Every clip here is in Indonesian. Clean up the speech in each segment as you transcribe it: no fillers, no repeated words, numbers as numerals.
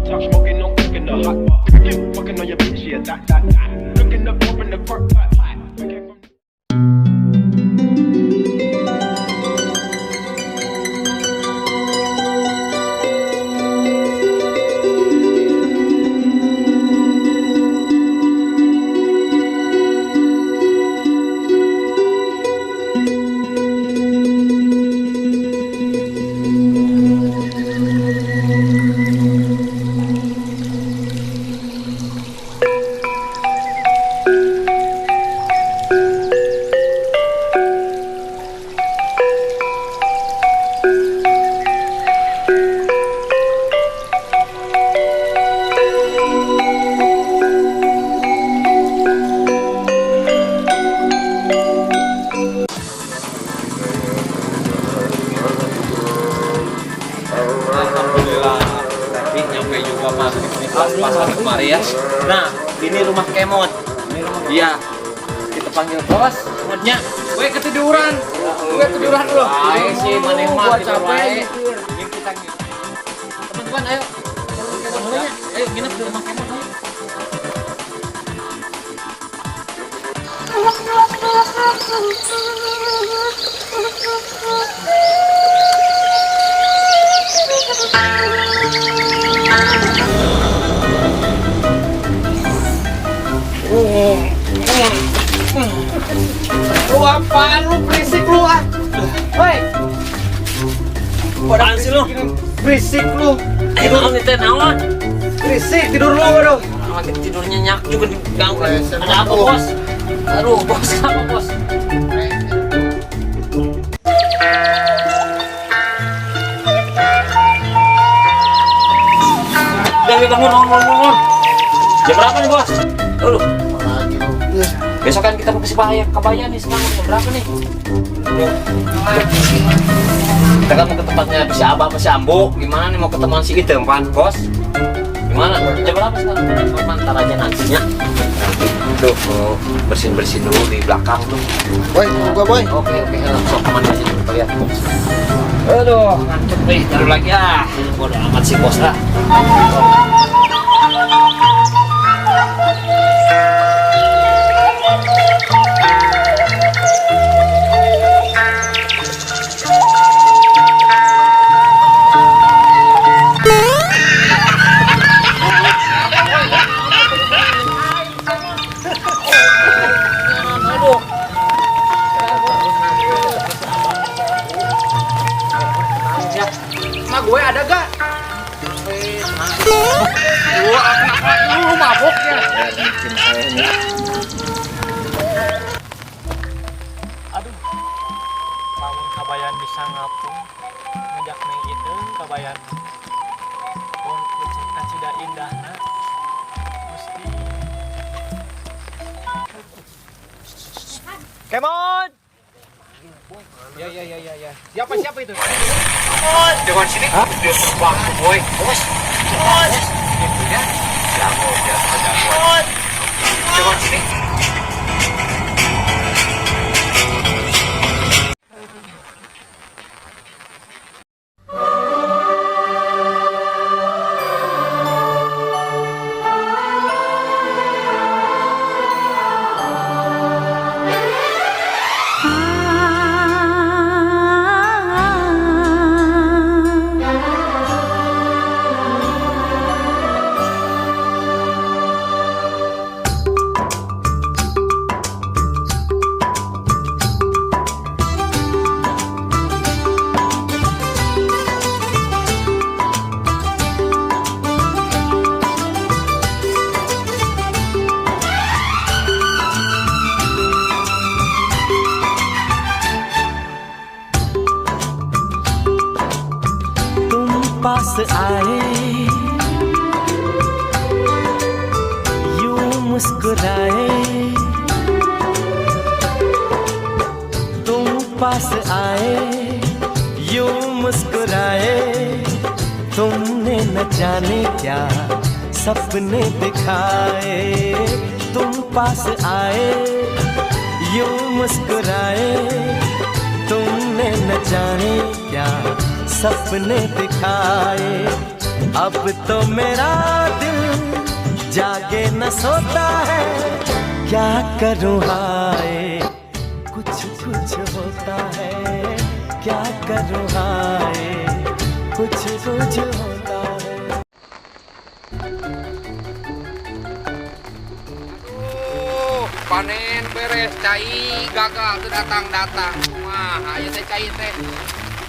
top, smoking on cooking the hot pot. You fucking on your bitch, yeah, that. Looking up, open the park, pot. Pasar kemari ya. Nah, ini rumah Kemot. Iya. Kita panggil bos, modnya. Gue ketiduran. Gue ketiduran loh. Ayo sih, maneh mah capek. Ini kita teman-teman, ayo. Ayo nginep di rumah Kemot ayo. Lu apaan lu, berisik lu ah. Hei, Apaan sih lu? berisik lu. Tidur nih teh naon? Berisik, tidur lu waduh. Lagi tidur nyenyak juga diganggu. Ada apa bos? Aduh bos, apa bos? Dewi bangun. Jam berapa nih bos? Aduh. Besok kan kita mau ke Kabayan nih, sekarang jam berapa nih? Kita kan mau ke tempatnya si Abah sama si Ambo. Gimana nih mau ketemuan si Idem kan bos? Gimana? Jam berapa sekarang? Ntar aja nantinya. Tuh, bersin dulu di belakang tuh. Boy, gua boy. Oke, langsung kemana aja dulu lihat bos. Aduh, ngantuk nih, taruh lagi ah. Bodoh amat sih bos ah. Gue ada gak? Lu mabok ya? Bikin saya ini. Aduh, lamun Kabayan bisa ngapung ngajak neng itu Kabayan pun acida indahna mesti Kemon. Ya. Siapa itu? Bos, jangan sini. Dia terbang tuh, boy. Bos. Gitu ya. Ada bos. Jangan sini. पास आए यूं मुस्कुराए तुम पास आए यूं मुस्कुराए तुमने न जाने क्या सपने दिखाए तुम पास आए यूं मुस्कुराए तुमने न जाने क्या सपने दिखाए अब तो मेरा दिल जागे न सोता है, क्या करूँ हाय कुछ कुछ होता है, क्या करूँ हाय कुछ कुछ होता है। Panen beres cai gagal tuh datang wah ayo teh cai teh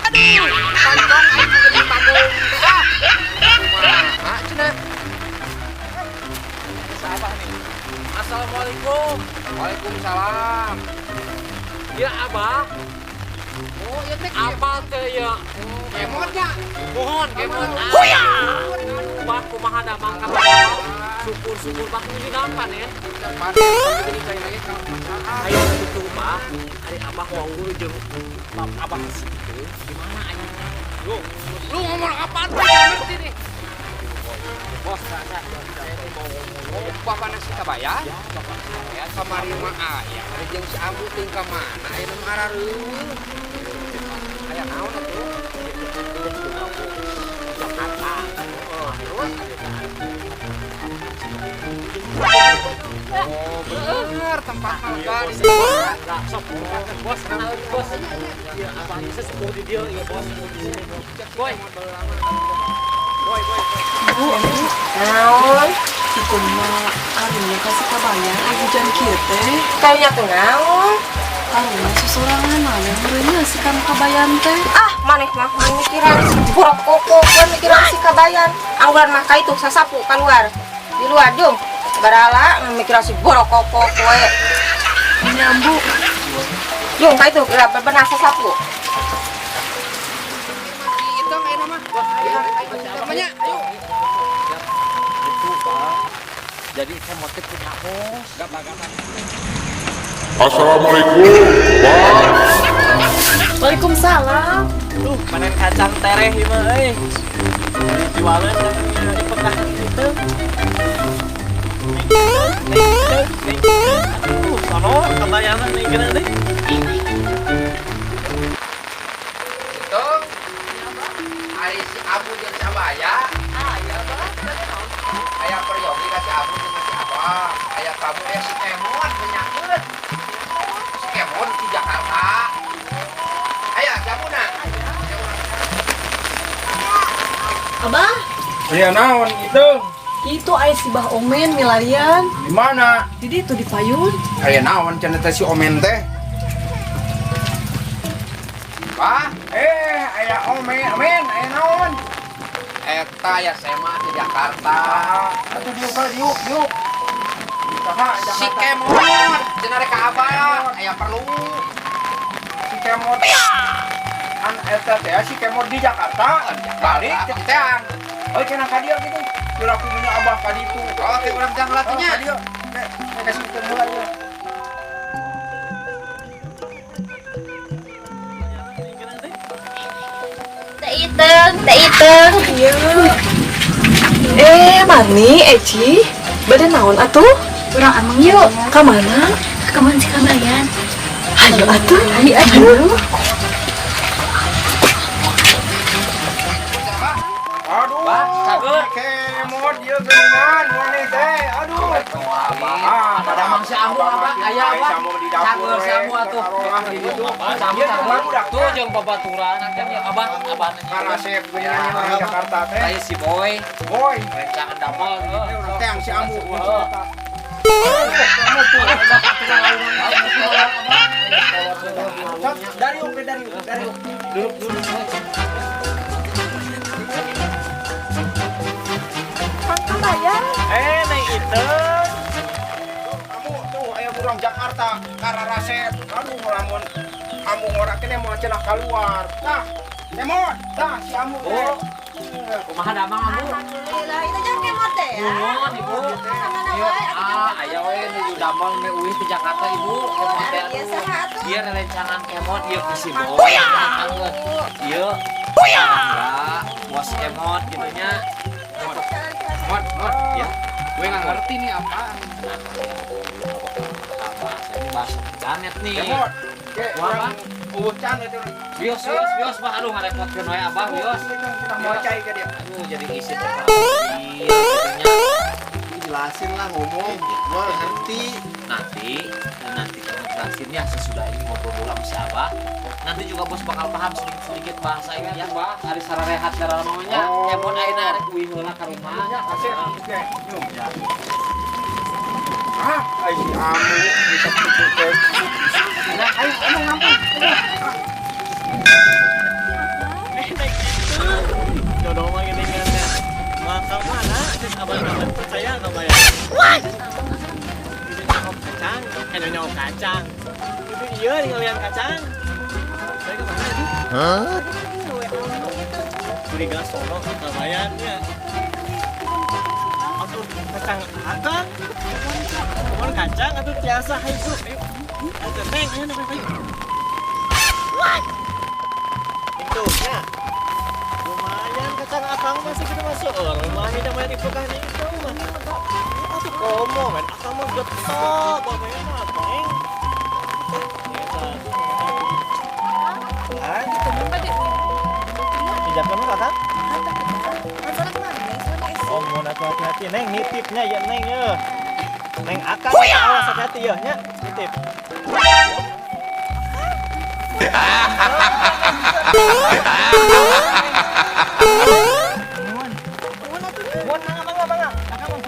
aduh pancong aing jadi tanggung wah cenah sahabat nih. Assalamualaikum. Waalaikumsalam. Ya abah. Oh ya teh apa teh ya kemotnya mohon kemot ya bah kumaha damang ka syukur bah ini nampan ya jadi kayak lagi kalau masalah ayo itu bah hari abah ngomong jeung abah situ gimana anjing lu ngomong apaan ngerti nih bos rasa mau bapak nasi kabaya ya bapak saya kamari mah aya hari jeung si Ambu teuing ka mana aya nu ngarareuh aya naon atuh Jakarta oh bener tempat makan di sini sok bos bos ya apa bisa sepuh di dia ya bos boy naon si kumaha aduh kasih kabayan hujan kieu teh Kayaknya tuh naon? aduh susurangan mana meureunnya si kam kabayan teh Ah, maneh mah mikiran si buruk koko, mikiran si kabayan. Anggulan mah ka itu sasapu keluar. Di luar jeung barala mikiran si buruk koko kowe. nyambuk Jeung ka itu bebenah sasapu. itu kayak nama namanya ayo itu pak jadi saya motif punya bos gak Assalamualaikum, Waalaikumsalam Panen kacang tereh ieu mah euy. Jualan di pekahan itu. Aduh, sono kabayangan nih gini deh. itu hari si Abu jeung si Abaya iya bah aya peryogi ka si Abu jeung si Abah aya kamu aya si Kemon menyangkeut si Kemon di Jakarta aya jamuna abah Iya naon itu? itu aya si bah omen milarian Di mana? jadi itu di payun Aya naon cenah teh si Omen teh? Wah Aya Omen, aya naon? eta ya sema di Jakarta Atuh diuk. si Kemon jeung arek ka Abah aya perlu Si Kemot. An eta teh si Kemot di Jakarta. Balik ke Teang. Oh cenah ka dieu gitu. Kira punya Abah ka ditu. oh ke urang jang latunya Ka dieu. Kasih ketemu lagi. Teh iteng. iya mani Eci bade naon atuh Urang amang yuk. ka mana Kaman si kabayan. ayo atuh ayo Aduh. Bah, sageut. Kemot dieu geuningan maneh teh. Aduh. pada mang si Ambu Abah aya Abah Samu di dapur. sageut si Ambu atuh Di ditu. Samu tuh jeung babaturan angkanya Abah Karasep geuningan di Jakarta teh. aya si Boy Boy. rencangan damel Teang si Ambu. Dari. Neng itu. Kamu tuh aya burang Jakarta Karasep. Aduh lamun kamu ora kene mau cenah keluar. Tah, Kemot. Tah si Ambu teh. kumaha damang Ambu Alhamdulillah, itu jeung kemot teh ya. nuhun ibu aya we nu damel me uih di Jakarta ibu kemot teh Iya saha atuh? ieu rencangan kemot ieu ku si Boy ieu enggak bos kemot gitu nya mot ya gue nggak ngerti nih apa saya bahasa janet nih Kemot. Apa? Ucan itu. Bios bah aduh ngarepotkeun wae abah bios. Kita mau cai ke dia. Aduh jadi isin iya Jelasin lah ngomong, gua ngerti. nanti kamu jelasinnya sesudah ini ngobrol dulu sama si abah. Nanti juga bos bakal paham sedikit bahasa ini ya bah. Hari sararehat cara namanya. Kemon ayeuna arek uing heula ka rumah. Kasih oke. Nyum ya. Ah, ai si amu bisa pikir. Nah, ayo emang ngampun. Jodoh mah gini kan. Maka mana? Terus abang-abang percaya sama ya. What? Itu nyokap kacang. Nyokap kacang. Itu iya ngeliat kacang. Saya kemana itu? Hah? Curiga sono kebayangnya. Atau kacang akang? Cuman kacang atau biasa itu? Ayo, neng, ayo. What? Itu ya. Lumayan kacang akang masih kita masuk rumah ini namanya dipekah nih itu mah. Aku komo kan akang mah getok pokoknya mah teng. Kan temen tadi. Sejak kamu kakak? Oh mau hati-hati neng nitipnya ya neng ya. Neng akang awas hati-hati ya nya nitip. Mohon, abang. Kakak mau